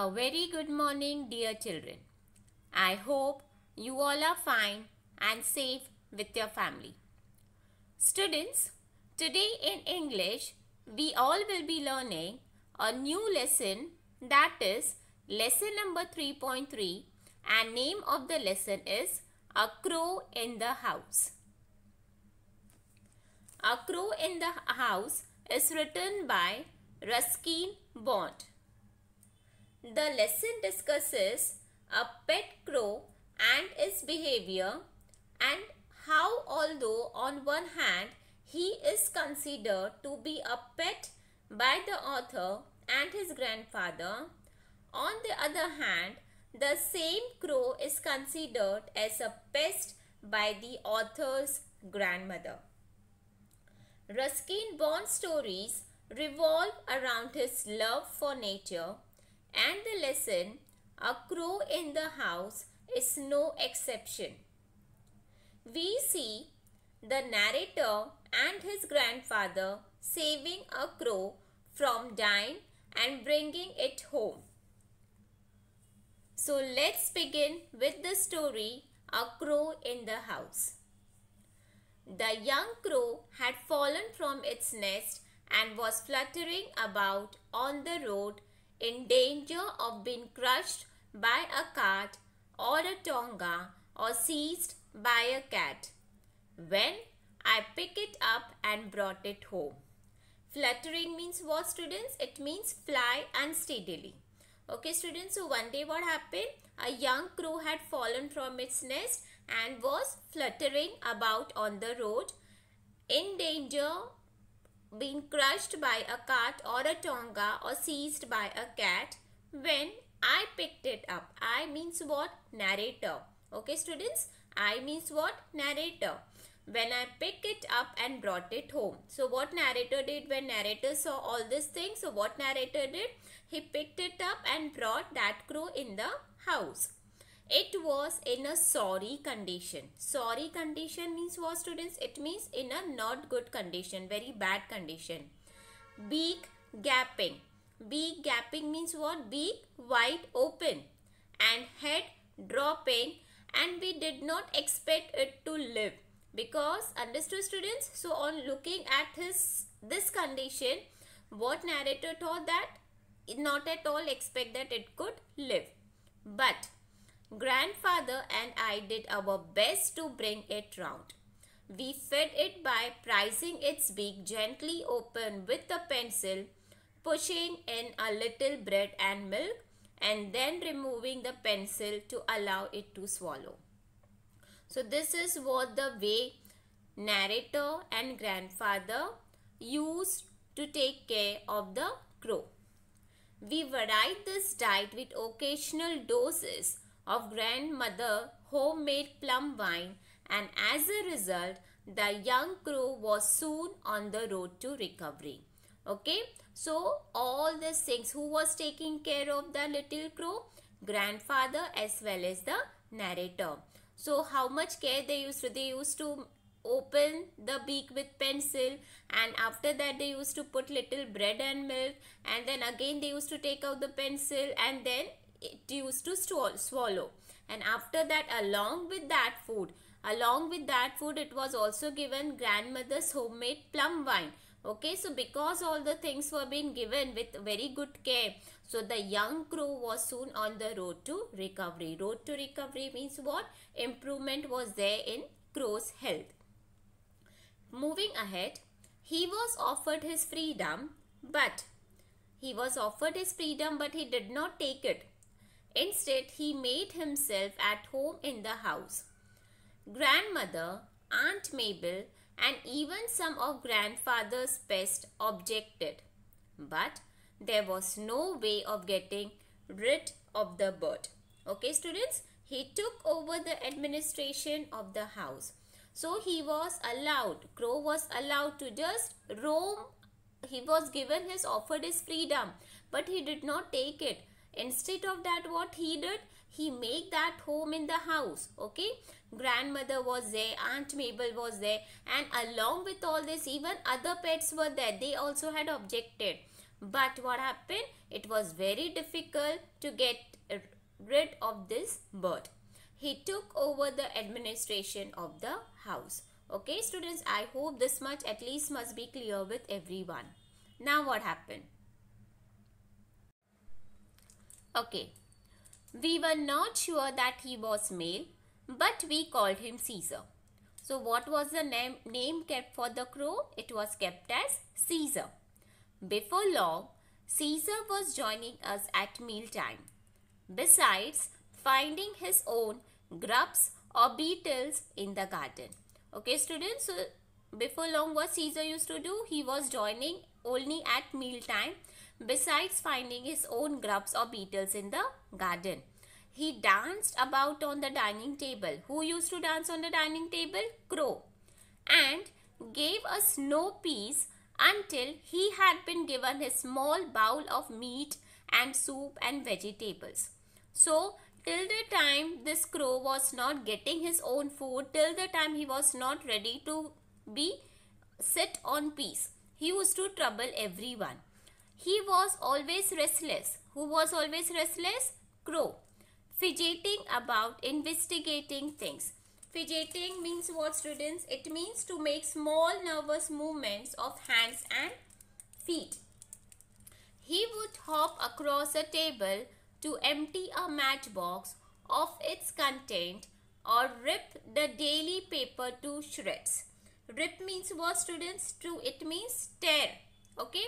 A very good morning, dear children. I hope you all are fine and safe with your family. Students, today in English, we all will be learning a new lesson, that is lesson number 3.3, and name of the lesson is A Crow in the House. A Crow in the House is written by Ruskin Bond. The lesson discusses a pet crow and its behavior, and how, although on one hand he is considered to be a pet by the author and his grandfather, on the other hand the same crow is considered as a pest by the author's grandmother. Ruskin Bond's stories revolve around his love for nature, and the lesson A Crow in the House is no exception. We see the narrator and his grandfather saving a crow from dying and bringing it home. So let's begin with the story A Crow in the House. The young crow had fallen from its nest and was fluttering about on the road, in danger of being crushed by a cart or a tonga or seized by a cat, when I picked it up and brought it home. Fluttering means what, students? It means fly unsteadily. Okay, students, so one day what happened? A young crow had fallen from its nest and was fluttering about on the road, in danger being crushed by a cart or a tonga or seized by a cat, when I picked it up. I means what? Narrator. Okay, students, I means what? Narrator. When I picked it up and brought it home. So what narrator did when narrator saw all these things? So what narrator did? He picked it up and brought that crow in the house. It was in a sorry condition. Sorry condition means what, students? It means in a not good condition, very bad condition. Beak gapping. Beak gapping means what? Beak wide open and head dropping, and we did not expect it to live. Because, understood, students? So on looking at this condition, what narrator thought? That not at all expect that it could live. But grandfather and I did our best to bring it round. We fed it by prising its beak gently open with a pencil, pushing in a little bread and milk, and then removing the pencil to allow it to swallow. So this is what the way narrator and grandfather used to take care of the crow. We varied this diet with occasional doses of grandmother homemade plum wine, and as a result the young crow was soon on the road to recovery. Okay, so all these things, who was taking care of the little crow? Grandfather as well as the narrator. So how much care they used to? They used to open the beak with pencil, and after that they used to put little bread and milk, and then again they used to take out the pencil, and then it used to swallow. And after that, along with that food it was also given grandmother's homemade plum wine. Okay, so because all the things were being given with very good care, so the young crow was soon on the road to recovery. Road to recovery means what? Improvement was there in crow's health. Moving ahead, he was offered his freedom, but he did not take it. Instead, he made himself at home in the house. Grandmother, Aunt Mabel, and even some of grandfather's pests objected, but there was no way of getting rid of the bird. Okay, students, he took over the administration of the house. So crow was allowed to just roam. He was offered his freedom, but he did not take it. Instead of that, what he did? He made that home in the house. Okay, grandmother was there, Aunt Mabel was there, and along with all this, even other pets were there. They also had objected, But what happened? It was very difficult to get rid of this bird. He took over the administration of the house. Okay, students, I hope this much at least must be clear with everyone. Now what happened? Okay, we were not sure that he was male, but we called him Caesar. So what was the name kept for the crow? It was kept as Caesar. Before long, Caesar was joining us at mealtime. Besides finding his own grubs or beetles in the garden. Okay, students, so before long what Caesar used to do? He was joining only at mealtime, besides finding his own grubs or beetles in the garden. He danced about on the dining table. Who used to dance on the dining table? Crow. And gave us no peace until he had been given his small bowl of meat and soup and vegetables. So, till the time this crow was not getting his own food, till the time he was not ready to sit on peace, he used to trouble everyone. He was always restless. Who was always restless? Crow. Fidgeting about, investigating things. Fidgeting means what, students? It means to make small nervous movements of hands and feet. He would hop across a table to empty a matchbox of its content or rip the daily paper to shreds. Rip means what, students? It means tear. Okay?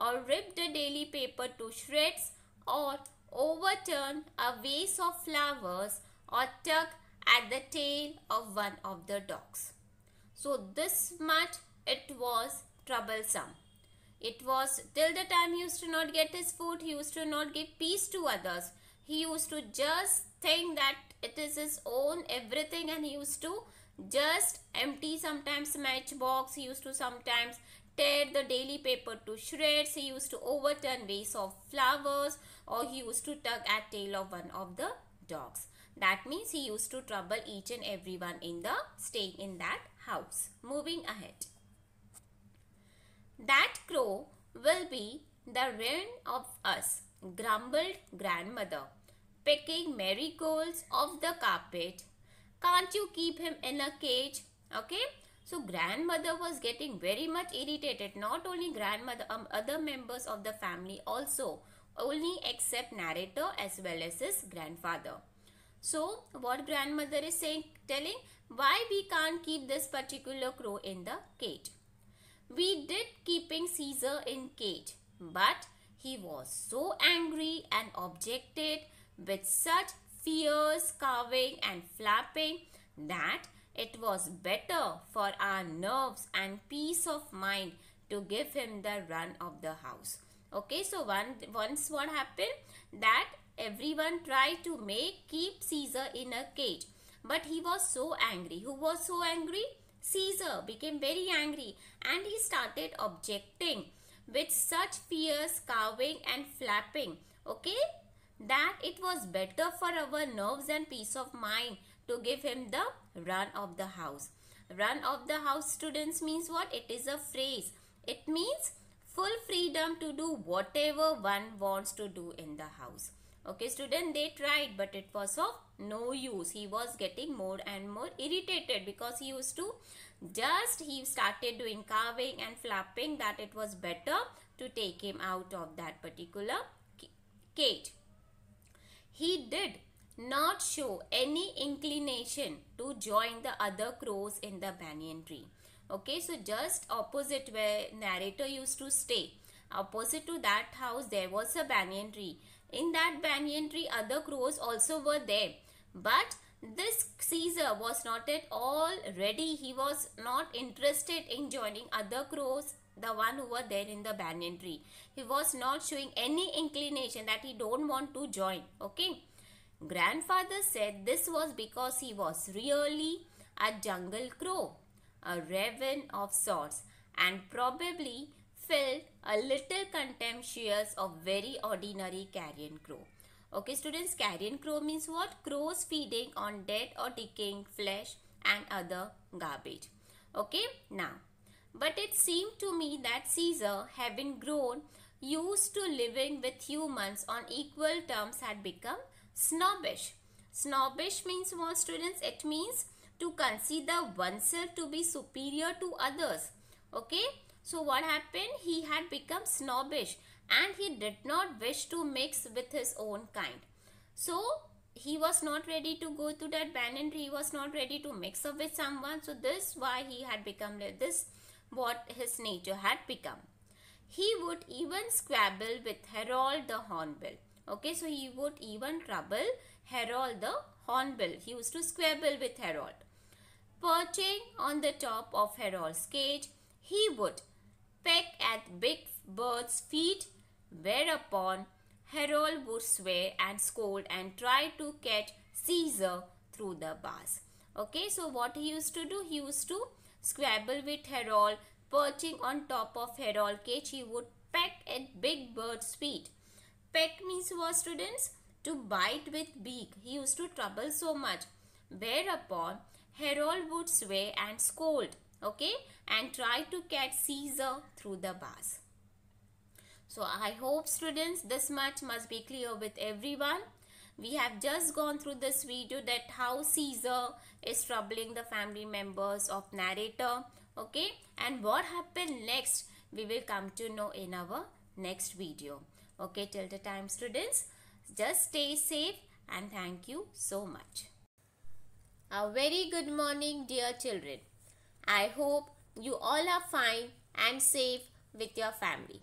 Or rip the daily paper to shreds, or overturn a vase of flowers, or tug at the tail of one of the dogs. So this much it was troublesome. It was till the time he used to not get his food, he used to not give peace to others. He used to just think that it is his own everything, and he used to just empty sometimes matchbox. He used to sometimes tear the daily paper to shreds. He used to overturn vase of flowers, or he used to tug at tail of one of the dogs. That means he used to trouble each and everyone in the staying in that house. Moving ahead. That crow will be the ruin of us, grumbled grandmother, picking marigolds off the carpet. Can't you keep him in a cage? Okay. So grandmother was getting very much irritated. Not only grandmother, other members of the family also, only except narrator as well as his grandfather. So what grandmother is telling, why we can't keep this particular crow in the cage. We did keeping Caesar in cage, but he was so angry and objected with such fierce carving and flapping that it was better for our nerves and peace of mind to give him the run of the house. Okay, so once what happened, that everyone tried to keep Caesar in a cage, but he was so angry. Who was so angry? Caesar became very angry, and he started objecting with such fierce carving and flapping, okay, that it was better for our nerves and peace of mind to give him the run of the house. Run of the house, students, means what? It is a phrase. It means full freedom to do whatever one wants to do in the house. Okay, student, they tried, but it was of no use. He was getting more and more irritated because he started doing carving and flapping, that it was better to take him out of that particular cage. He did not show any inclination to join the other crows in the banyan tree. Okay, so just opposite where narrator used to stay, opposite to that house, there was a banyan tree. In that banyan tree, other crows also were there. But this Caesar was not at all ready. He was not interested in joining other crows, the one who were there in the banyan tree. He was not showing any inclination that he don't want to join. Okay. Grandfather said this was because he was really a jungle crow, a raven of sorts, and probably felt a little contemptuous of very ordinary carrion crow. Okay, students, carrion crow means what? Crows feeding on dead or decaying flesh and other garbage. Okay, now, but it seemed to me that Caesar, having grown used to living with humans on equal terms had become snobbish. Snobbish means what, students? It means to consider oneself to be superior to others. Okay, so what happened? He had become snobbish and he did not wish to mix with his own kind. So he was not ready to go to that banyan tree. He was not ready to mix up with someone. So this why he had become like this, what his nature had become. He would even squabble with Harold the Hornbill. Okay, so he would even trouble Harold the Hornbill. He used to squabble with Harold. Perching on the top of Harold's cage, he would peck at Big Bird's feet, whereupon Harold would swear and scold and try to catch Caesar through the bars. Okay, so what he used to do? He used to squabble with Harold. Perching on top of Harold's cage, he would peck at Big Bird's feet. Peck means what, students? To bite with beak. He used to trouble so much. Whereupon Harold would swear and scold, okay, and try to catch Caesar through the bars. So I hope, students, this much must be clear with everyone. We have just gone through this video that how Caesar is troubling the family members of narrator, okay, and what happened next we will come to know in our next video. Okay, till the time, students, just stay safe and thank you so much. A very good morning, dear children. I hope you all are fine and safe with your family.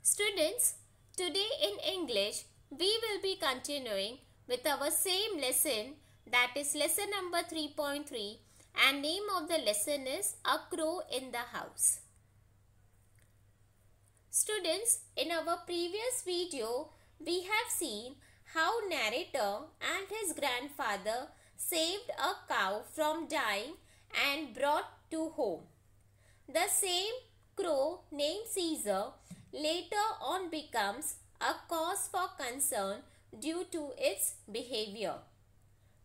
Students, today in English, we will be continuing with our same lesson, that is lesson number 3.3, and name of the lesson is A Crow in the House. Students, in our previous video, we have seen how narrator and his grandfather saved a cow from dying and brought to home. The same crow named Caesar later on becomes a cause for concern due to its behavior.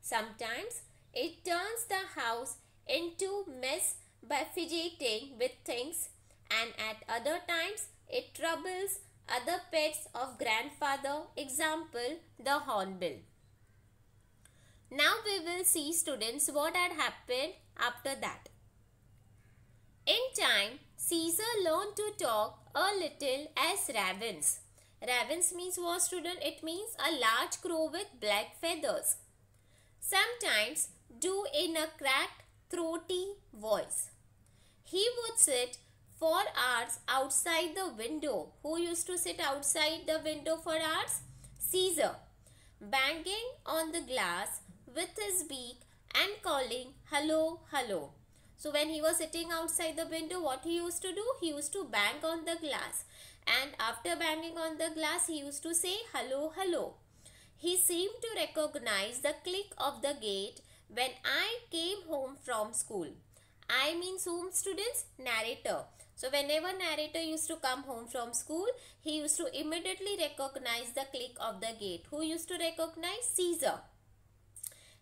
Sometimes it turns the house into mess by fidgeting with things, and at other times it troubles other pets of grandfather, example the hornbill. Now we will see, students, what had happened after that. In time, Caesar learned to talk a little as ravens. Ravens means what, student? It means a large crow with black feathers. Sometimes do in a cracked, throaty voice. He would sit for hours outside the window. Who used to sit outside the window for hours? Caesar. Banging on the glass with his beak and calling, hello, hello. So when he was sitting outside the window, what he used to do? He used to bang on the glass. And after banging on the glass, he used to say, hello, hello. He seemed to recognize the click of the gate when I came home from school. I means whom, students? Narrator. So whenever narrator used to come home from school, he used to immediately recognize the click of the gate. Who used to recognize? Caesar.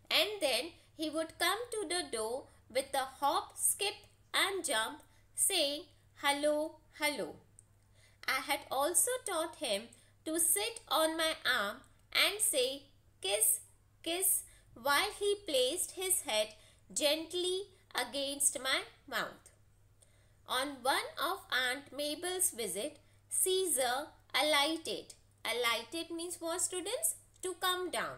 And then he would come to the door with a hop, skip and jump, saying, hello, hello. I had also taught him to sit on my arm and say, kiss, kiss, while he placed his head gently against my mouth. On one of Aunt Mabel's visit, Caesar alighted. Alighted means what, students? To come down.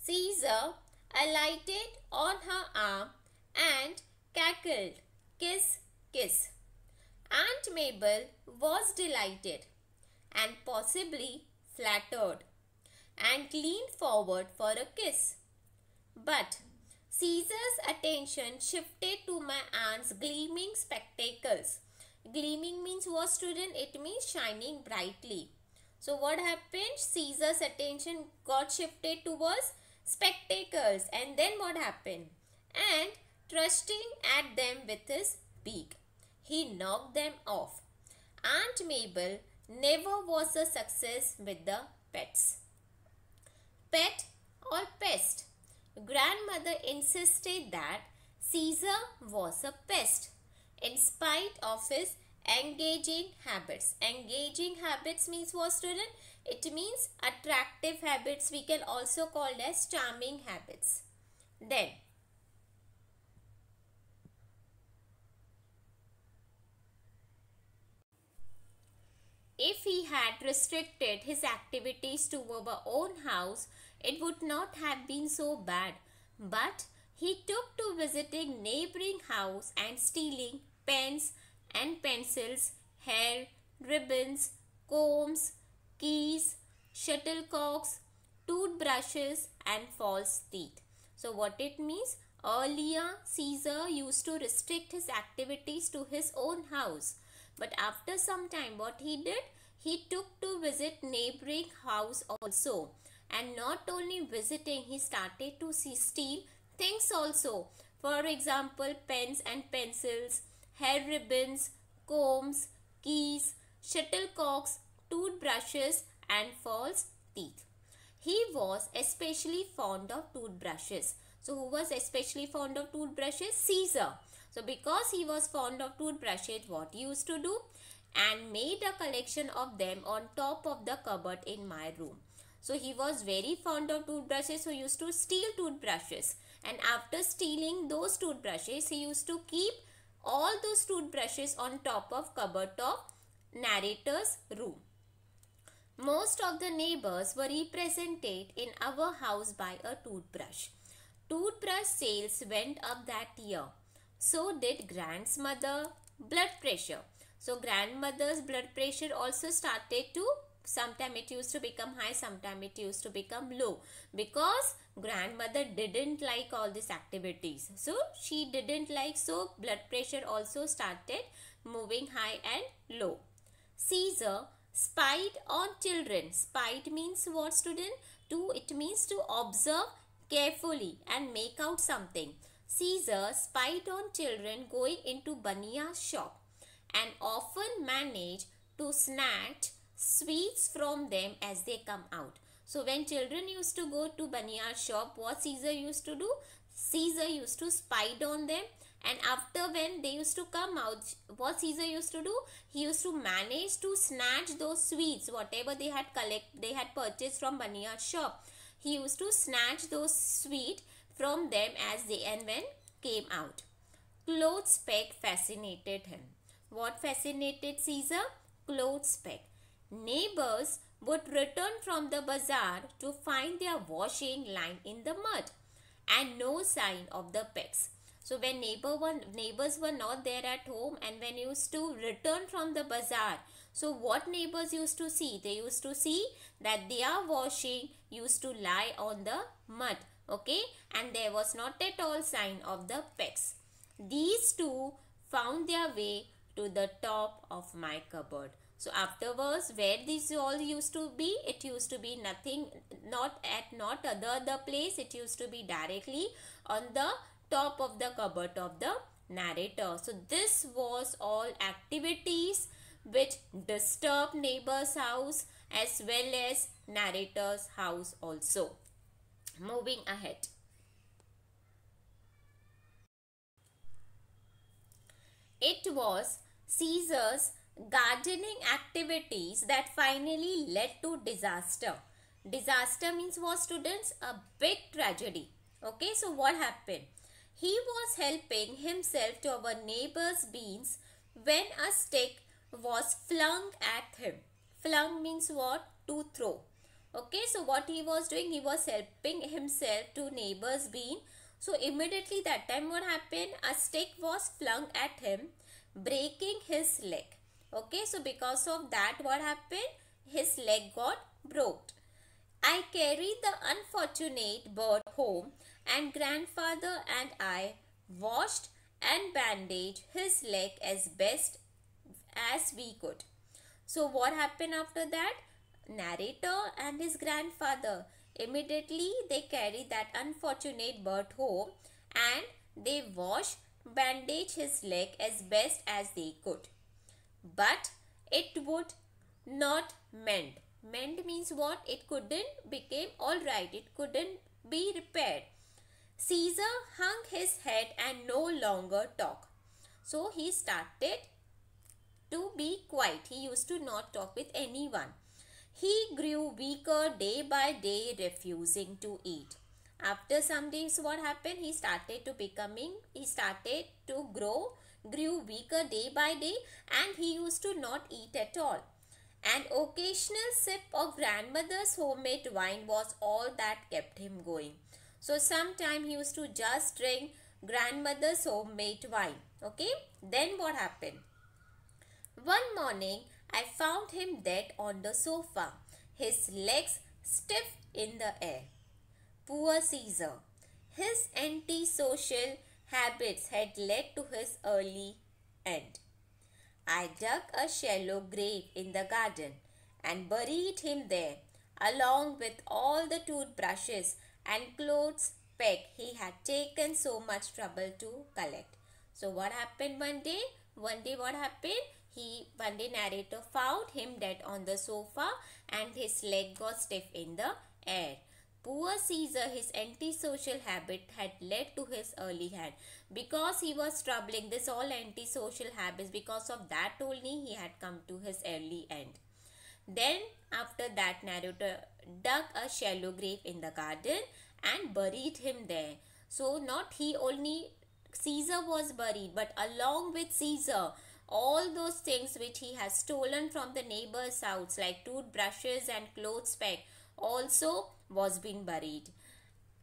Caesar alighted on her arm and cackled, kiss, kiss. Aunt Mabel was delighted and possibly flattered and leaned forward for a kiss. But Caesar's attention shifted to my aunt's gleaming spectacles. Gleaming means what, student? It means shining brightly. So what happened? Caesar's attention got shifted towards spectacles. And then what happened? And thrusting at them with his beak, he knocked them off. Aunt Mabel never was a success with the pets. Pet or pest? Grandmother insisted that Caesar was a pest in spite of his Engaging habits. Engaging habits means what, student? It means attractive habits. We can also call as charming habits. Then, if he had restricted his activities to our own house, it would not have been so bad. But he took to visiting neighboring house and stealing pens and pencils, hair, ribbons, combs, keys, shuttlecocks, toothbrushes and false teeth. So what it means? Earlier, Caesar used to restrict his activities to his own house. But after some time, what he did? He took to visit neighboring house also. And not only visiting, he started to steal things also. For example, pens and pencils, hair ribbons, combs, keys, shuttlecocks, toothbrushes and false teeth. He was especially fond of toothbrushes. So who was especially fond of toothbrushes? Caesar. So because he was fond of toothbrushes, what he used to do? And made a collection of them on top of the cupboard in my room. So he was very fond of toothbrushes, so he used to steal toothbrushes. And after stealing those toothbrushes, he used to keep all those toothbrushes on top of cupboard of narrator's room. Most of the neighbors were represented in our house by a toothbrush. Toothbrush sales went up that year. So did grandmother's blood pressure. So grandmother's blood pressure also started to, sometime it used to become high, sometime it used to become low. Because grandmother didn't like all these activities. So she didn't like, so blood pressure also started moving high and low. Caesar spied on children. Spied means what, student? It means to observe carefully and make out something. Caesar spied on children going into Bunny's shop and often managed to snatch sweets from them as they come out. So when children used to go to Bunny's shop, what Caesar used to do? Caesar used to spy on them, and after when they used to come out, what Caesar used to do? He used to manage to snatch those sweets, whatever they had purchased from Bunny's shop. He used to snatch those sweets from them as they and when came out. Clothes peg fascinated him. What fascinated Caesar? Clothes peg. Neighbors would return from the bazaar to find their washing lying in the mud and no sign of the pegs. So when neighbors were not there at home and when used to return from the bazaar, so what neighbors used to see? They used to see that their washing used to lie on the mud. Okay, and there was not at all sign of the pegs. These two found their way to the top of my cupboard. So afterwards, where these all used to be? It used to be nothing, not other place. It used to be directly on the top of the cupboard of the narrator. So this was all activities which disturb neighbor's house as well as narrator's house also. Moving ahead. It was Caesar's gardening activities that finally led to disaster. Disaster means what, students? A big tragedy. Okay, so what happened? He was helping himself to our neighbor's beans when a stick was flung at him. Flung means what? To throw. Okay, so what he was doing? He was helping himself to neighbor's bean. So immediately that time what happened? A stick was flung at him, breaking his leg. Okay, so because of that what happened? His leg got broke. I carried the unfortunate bird home and grandfather and I washed and bandaged his leg as best as we could. So what happened after that? Narrator and his grandfather, immediately they carried that unfortunate bird home and they washed, bandaged his leg as best as they could. But it would not mend. Mend means what? It couldn't become alright. It couldn't be repaired. Caesar hung his head and no longer talked. So he started to be quiet. He used to not talk with anyone. He grew weaker day by day, refusing to eat. After some days, what happened? He started to grew weaker day by day, and he used to not eat at all. An occasional sip of grandmother's homemade wine was all that kept him going. So sometime he used to just drink grandmother's homemade wine. Okay. Then what happened? One morning, I found him dead on the sofa, his legs stiff in the air. Poor Caesar. His antisocial habits had led to his early end. I dug a shallow grave in the garden and buried him there, along with all the toothbrushes and clothes peg he had taken so much trouble to collect. So what happened one day? What happened? One day narrator found him dead on the sofa and his leg got stiff in the air. Poor Caesar, his antisocial habit had led to his early end. Because he was troubling this all antisocial habits, because of that only he had come to his early end. Then after that, narrator dug a shallow grave in the garden and buried him there. So not he only, Caesar was buried, but along with Caesar, all those things which he has stolen from the neighbor's house, like toothbrushes and clothes peg, also was being buried.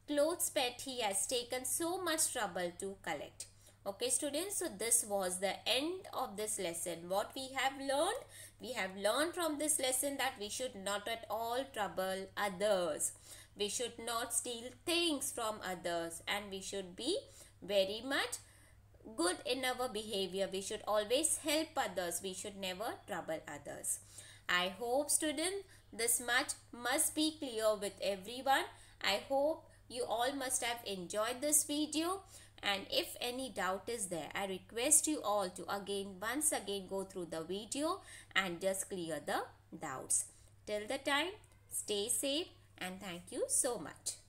Clothes peg he has taken so much trouble to collect. Okay students, so this was the end of this lesson. What we have learned? We have learned from this lesson that we should not at all trouble others. We should not steal things from others, and we should be very much good in our behavior. We should always help others. We should never trouble others. I hope students, this much must be clear with everyone. I hope you all must have enjoyed this video, and if any doubt is there, I request you all to once again go through the video and just clear the doubts. Till the time, stay safe and thank you so much.